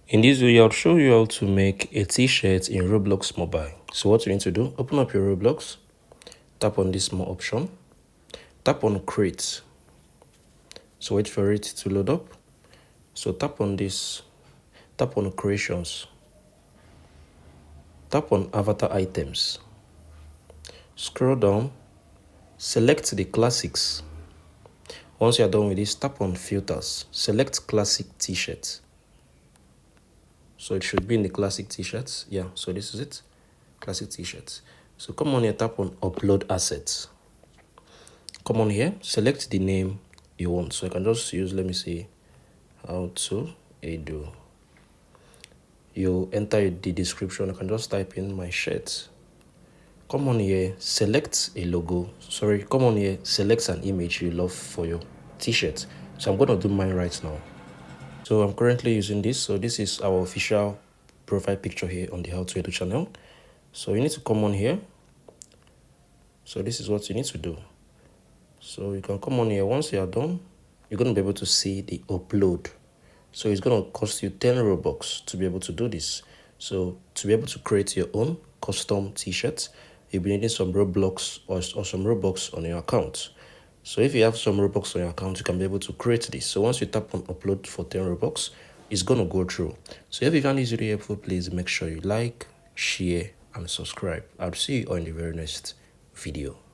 In this video, I'll show you how to make a t-shirt in Roblox mobile. So what you need to do, open up your Roblox, tap on this more option, tap on create. So wait for it to load up. So tap on this, tap on creations, tap on avatar items, scroll down, select the classics. Once you're done with this, tap on filters, select classic t-shirts. So it should be in the classic t-shirts. Yeah, so this is it, classic t-shirts. So come on here, tap on upload assets. Come on here, select the name you want. So I can just use, let me see, how to do. You enter the description. I can just type in my shirt. Come on here, select a logo. Sorry, come on here, select an image you love for your t-shirt. So I'm going to do mine right now. So I'm currently using this. So this is our official profile picture here on the How to Edu channel. So you need to come on here. So this is what you need to do. So you can come on here. Once you are done, you're going to be able to see the upload. So it's going to cost you 10 Robux to be able to do this. So to be able to create your own custom t-shirts, you'll be needing some Roblox or some Robux on your account. So if you have some Robux on your account, you can be able to create this. So once you tap on upload for 10 Robux, it's going to go through. So if you find this video helpful, please make sure you like, share, and subscribe. I'll see you on the very next video.